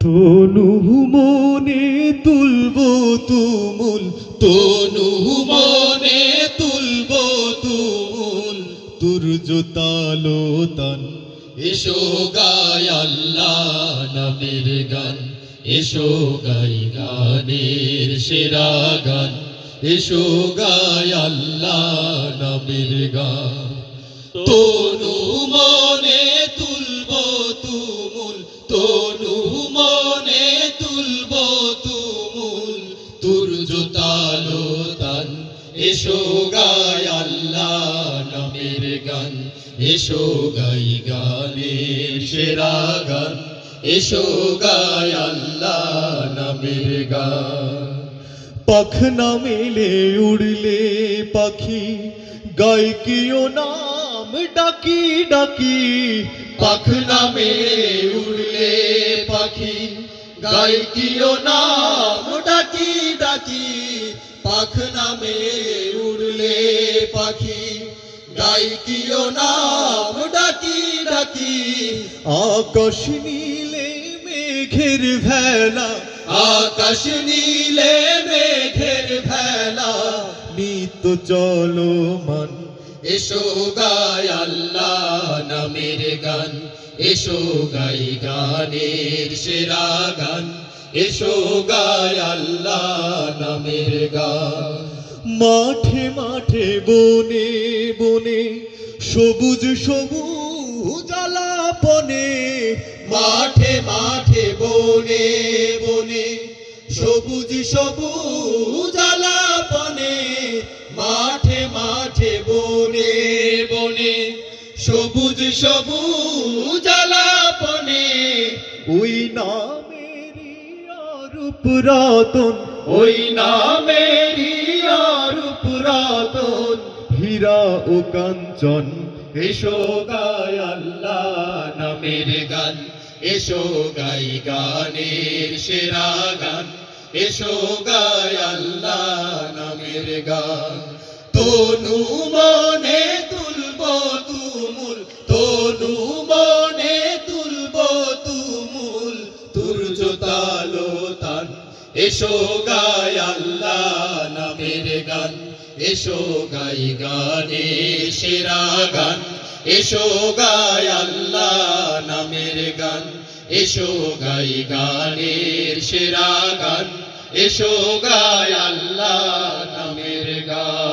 তনু মনে তুলব তুমুল, তনু মনে তুলব তুমুল, তুর্য তালো তান। এসো গাই আল্লাহ নামের গান, এসো গাই গানের সেরা গান, এসো গাই আল্লাহ নামের গান। তনু মনে তুলব তুমুল, তনু মনে তুলব তুমুল, তুর্য তালো তান। এসো গাই আল্লাহ নামের গান, এসো গাই গানের সেরা গান, এসো গাই আল্লাহ নামের গান। পাখনা মেলে উড়লে পাখি, গাই কিও নাম ডাকি ডাকি। পাখনা মেলে উড়লে পাখি, গাই কিও নাম ডাকি ডাকি। পাখনা মেলে উড়লে পাখি, গাই কিও নাম ডাকি ডাকি। আকাশ নীলে মেঘের ভেলা, আকাশ নীলে মেঘের ভেলা, নিত চলমান। এসো গাই আল্লাহ নামের গান, এসো গাই গানের সেরা গান, এসো গাই আল্লাহ নামের গান। মাঠে মাঠে বনে বনে, সবুজ সবুজ আলাপনে। মাঠে মাঠে বনে বনে, সবুজ সবুজ আলাপনে। মাঠে মাঠে বনে বনে, সবুজ সবুজ আলাপনে। ওই নামেরই অরূপ রতন, ওই নামেরই অরূপ রতন, হীরা ও কাঞ্চন। এসো গাই আল্লাহ নামের গান, এসো গাই গানের সেরা গান, এসো গাই আল্লাহ নামের গান। তনু মনে তুলব তুমুল, তনু মনে তুলব তুমুল, তুর্য তালো তান। এসো গাই আল্লাহ নামের গান, এসো গাই গানের সেরা গান, এসো গাই আল্লাহ নামের গান, এসো গাই গানের সেরা গান, এসো গাই আল্লাহ নামের গান।